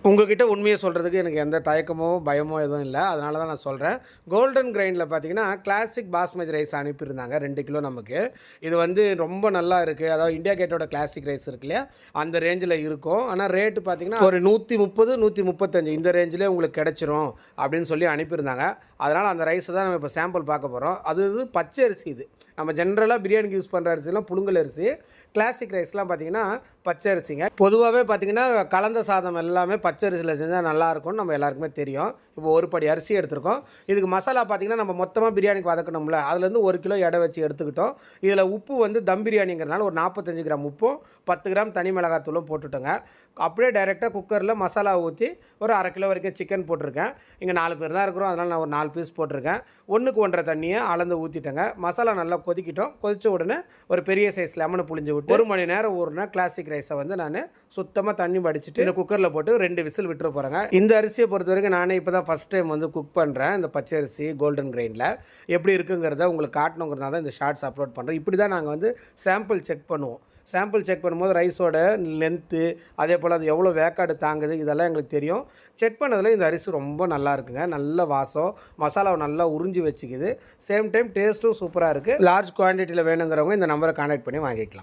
உங்ககிட்ட உண்மையை சொல்கிறதுக்கு எனக்கு எந்த தயக்கமோ பயமோ எதுவும் இல்லை. அதனால தான் நான் சொல்கிறேன். கோல்டன் கிரெயினில் பார்த்தீங்கன்னா கிளாசிக் பாஸ்மதி ரைஸ் அனுப்பியிருந்தாங்க 2 கிலோ நமக்கு. இது வந்து ரொம்ப நல்லா இருக்குது. அதாவது இண்டியா கேட்டோட கிளாசிக் ரைஸ் இருக்கு இல்லையா, அந்த ரேஞ்சில் இருக்கும். ஆனால் ரேட்டு பார்த்தீங்கன்னா ஒரு 130 135 இந்த ரேஞ்சிலே உங்களுக்கு கிடச்சிரும் அப்படின்னு சொல்லி அனுப்பியிருந்தாங்க. அதனால் அந்த ரைஸை தான் நம்ம இப்போ சாம்பிள் பார்க்க போகிறோம். அது பச்சை அரிசி. இது நம்ம ஜென்ரலாக பிரியாணிக்கு யூஸ் பண்ணுற அரிசிலாம் புழுங்கல் அரிசி. கிளாசிக் ரைஸ்லாம் பார்த்திங்கன்னா பச்சை அரிசிங்க. பொதுவாகவே பார்த்திங்கன்னா கலந்த சாதம் எல்லாமே பச்சை அரிசியில் செஞ்சால் நல்லாயிருக்கும்னு நம்ம எல்லாருக்குமே தெரியும். இப்போ ஒரு படி அரிசி எடுத்துருக்கோம். இதுக்கு மசாலா பார்த்திங்கன்னா நம்ம மொத்தமாக பிரியாணிக்கு வதக்கணும்ல, அதுலேருந்து 1 கிலோ எடை வச்சு எடுத்துக்கிட்டோம். இதில் உப்பு வந்து தம் பிரியாணிங்கிறனால ஒரு 45 கிராம் உப்பும் 10 கிராம் தனி மிளகாத்தூளும் போட்டுட்டோங்க. அப்படியே டைரெக்டாக குக்கரில் மசாலா ஊற்றி ஒரு 1/2 கிலோ வரைக்கும் சிக்கன் போட்டிருக்கேன். இங்கே 4 பேர் தான் இருக்கிறோம், அதனால் நான் ஒரு 4 பீஸ் போட்டிருக்கேன். 1க்கு 1.5 தண்ணியை அளந்து ஊற்றிட்டேங்க. மசாலா நல்லா கொதிக்கிட்டோம். கொதித்த உடனே ஒரு பெரிய சைஸ் லெமனை புளிஞ்சு விட்டு 1 மணி நேரம் ஊறின கிளாசிக் ரைஸை வந்து நான் சுத்தமாக தண்ணி வடிச்சிட்டு இந்த குக்கரில் போட்டு 2 விசில் விட்டுற போகிறேங்க. இந்த அரிசியை பொறுத்த வரைக்கும் நானே இப்போ தான் ஃபஸ்ட் டைம் வந்து குக் பண்ணுறேன். இந்த பச்சை அரிசி கோல்டன் கிரெயினில் எப்படி இருக்குங்கிறத உங்களுக்கு காட்டணுங்கிறதா தான் இந்த ஷார்ட்ஸ் அப்லோட் பண்ணுறேன். இப்படி தான் நாங்கள் வந்து சாம்பிள் செக் பண்ணுவோம். சாம்பிள் செக் பண்ணும்போது ரைஸோட லென்த்து, அதே போல் அது எவ்வளோ வேக்காடு தாங்குது, இதெல்லாம் எங்களுக்கு தெரியும். செக் பண்ணதில் இந்த அரிசி ரொம்ப நல்லா இருக்குங்க. நல்ல வாசம், மசாலாவை நல்லா உறிஞ்சி வச்சுக்குது. சேம் டைம் டேஸ்ட்டும் சூப்பராக இருக்குது. லார்ஜ் குவான்டிட்டியில் வேணுங்கிறவங்க இந்த நம்பரை கான்டாக்ட் பண்ணி வாங்கிக்கலாம்.